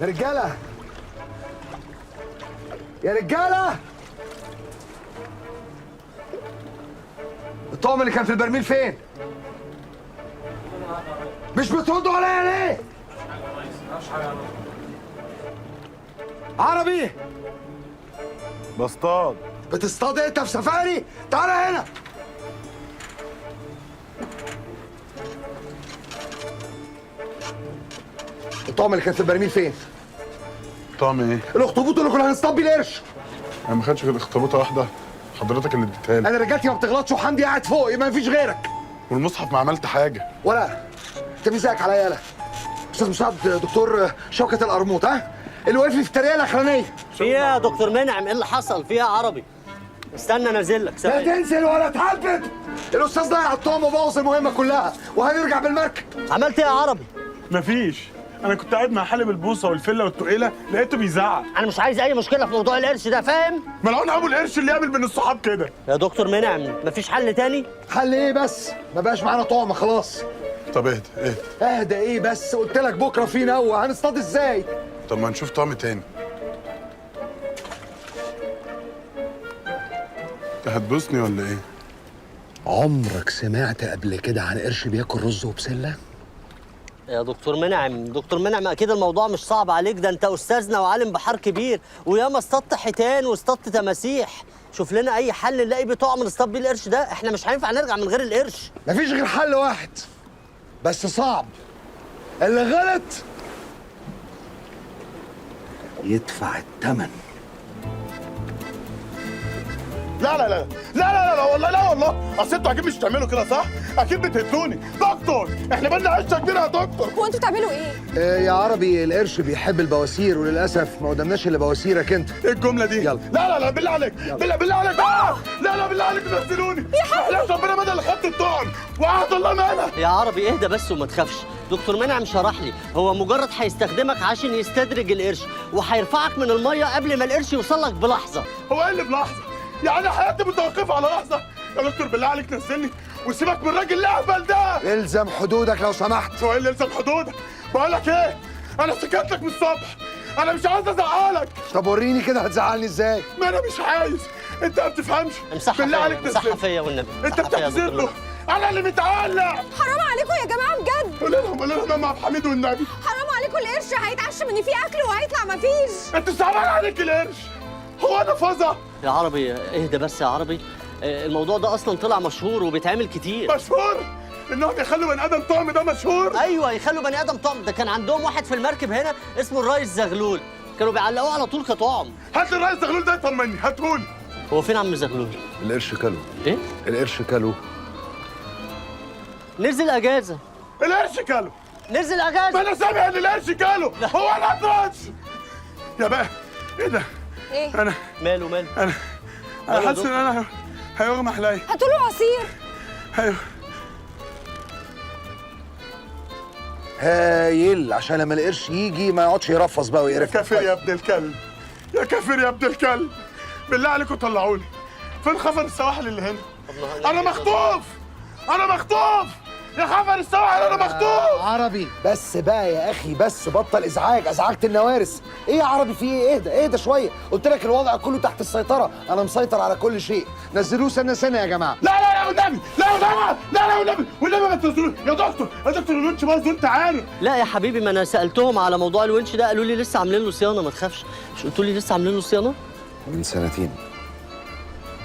يا رجاله يا رجاله، الطعم اللي كان في البرميل فين؟ مش بتردوا عليا ليه؟ عربي بصطاد. بتصطاد انت في سفاري؟ تعالى هنا. الطعم اللي كان في البرميل فين؟ طعم ايه؟ الاخطبوط اللي كنا هنصطاد بيه القرش. انا ما خدتش غير اخطبوطه واحده، حضرتك اللي اديتها لي. انا رجالتي ما بتغلطش وحمدي قاعد فوق، ما فيش غيرك. والمصحف ما عملت حاجه. ولا انت مين زيك عليا؟ يالا استاذ مساعد دكتور شوكة القرموط، ها؟ اللي وقف لي في التريقه الاخرانيه. في ايه يا دكتور منعم؟ ايه اللي حصل؟ في ايه يا عربي؟ استنى نازل لك لا ثواني. تنزل ولا تهبد. الاستاذ ضيع الطعم وبوظ المهمه كلها وهنرجع بالمركب. عملت ايه يا عربي؟ مفيش، انا كنت قاعد مع حالب البوصه والفله والتقيله لقيته بيزعق. انا مش عايز اي مشكله في موضوع القرش ده، فاهم؟ ملعون ابو القرش اللي يعمل بين الصحاب كده. يا دكتور منعم مفيش حل تاني؟ حل ايه بس؟ ما بقاش معانا طعم خلاص. طب اهدى اهدى. اهدى ايه بس؟ قلت لك بكره في نوة، هنصطاد ازاي؟ طب ما نشوف طعم تاني. انت هتبوسني ولا ايه؟ عمرك سمعت قبل كده عن قرش بياكل رز وبسله؟ يا دكتور منعم اكيد الموضوع مش صعب عليك، ده انت استاذنا وعالم بحار كبير وياما اصطدت حيتان واصطدت تماسيح. شوف لنا اي حل نلاقي بيه طعم نصطاد بيه القرش ده، احنا مش هينفع نرجع من غير القرش. مفيش غير حل واحد بس صعب. اللي غلط يدفع الثمن. لا لا لا لا لا لا والله، لا والله، اصل انتوا اكيد مش بتعملوا كده صح؟ اكيد بتهدوني. دكتور احنا بالنا عشة كبيره يا دكتور. هو انتوا بتعملوا ايه؟ يا عربي القرش بيحب البواسير وللاسف ما قدامناش الا بواسيرك انت. ايه الجمله دي؟ يلا. لا لا لا بالله عليك، بالله عليك. لا لا بالله عليك نزلوني. احلف ربنا ما انا اللي خدت الطعم وعهد الله ما انا. يا عربي اهدى بس وما تخافش، دكتور منعم شرح لي هو مجرد هيستخدمك عشان يستدرج القرش وهيرفعك من الميه قبل ما القرش يوصل لك بلحظه. هو ايه اللي بلحظه؟ يعني حياتي متوقفه على لحظه؟ يا دكتور بالله عليك نزلني وسيبك من الراجل الاهبل ده. الزم حدودك لو سمحت. هو ايه اللي يلزم حدودك؟ بقول لك ايه؟ انا سكت لك من الصبح، انا مش عايز ازعلك. طب وريني كده هتزعلني ازاي؟ ما انا مش عايز، انت ما بتفهمش. امسحها بالله فيا، عليك امسحها نزلني. فيا والنبي. انت امسحها فيا يا بتحزن دكتور له، انا اللي متعلق. حرام عليكم يا جماعه بجد. قول لهم يا عم عبد الحميد والنبي. حرام عليكم، القرش هيتعشم ان في اكل وهيطلع مفيش. انت صعبان عليك القرش؟ هو انا فظه؟ يا عربي اهدى بس يا عربي، الموضوع ده اصلا طلع مشهور وبيتعمل كتير. مشهور؟ انهم يخلوا بني ادم طعم ده مشهور؟ ايوه يخلوا بني ادم طعم، ده كان عندهم واحد في المركب هنا اسمه الريس زغلول، كانوا بيعلقوه على طول كطعم. هات لي الرئيس زغلول ده يطمني، هاتهولي. هو فين عم زغلول؟ القرش كلو. ايه؟ القرش كلو. نزل اجازه. القرش كله. نزل ما اجازه. انا سامع ان القرش كله. هو انا اترش يا بقى. ايه ده؟ ايه؟ انا ماله؟ انا حاسس ان انا هيغمى عليا. هاتوا له عصير. ايوه هايل، عشان لما القرش يجي ما يقعدش يرفص بقى يا ويقرف. كافر يا ابن الكلب، يا كافر يا ابن الكلب، بالله عليكم طلعوني. فين خفر السواحل اللي هنا؟ انا مخطوف، انا مخطوف يا خفر السواحل، انا مخطوف. عربي بس بقى يا اخي، بس بطل ازعاج، ازعجت النوارس. ايه يا عربي في ايه؟ اهدى شويه، قلت لك الوضع كله تحت السيطره، انا مسيطر على كل شيء. نزلوه سنه يا جماعه. لا لا لا والنبي، لا والنبي ما تنزلوش يا دكتور. الونش باظ وانت عارف. لا يا حبيبي، ما انا سالتهم على موضوع الونش ده قالوا لي لسه عاملين له صيانه، ما تخافش. مش قلتوا لي لسه عاملين له صيانه؟ من سنتين.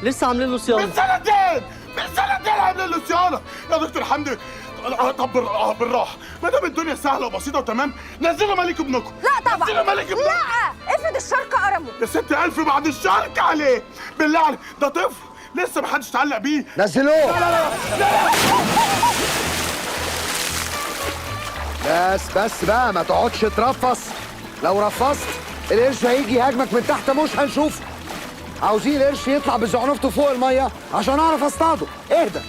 لسه عاملين له صيانه. من سنتين عاملين له صيانه يا دكتور حمدي. طب بالراحه، ما دام الدنيا سهله وبسيطه وتمام، نزلوا ملك ابنكم. لا طبعا. نزلوا ملك ابنكم. لا، افرض الشرق قرمه. يا ست ألف بعد الشرك عليه، بالله عليك، ده طفل لسه ما حدش اتعلق بيه. نزلوه. لا لا لا لا. بس بقى ما تقعدش ترفص، لو رفصت القرش هيجي يهاجمك من تحت مش هنشوفه. عاوزين القرش يطلع بزعنفته فوق الميه عشان اعرف اصطاده. اهدى.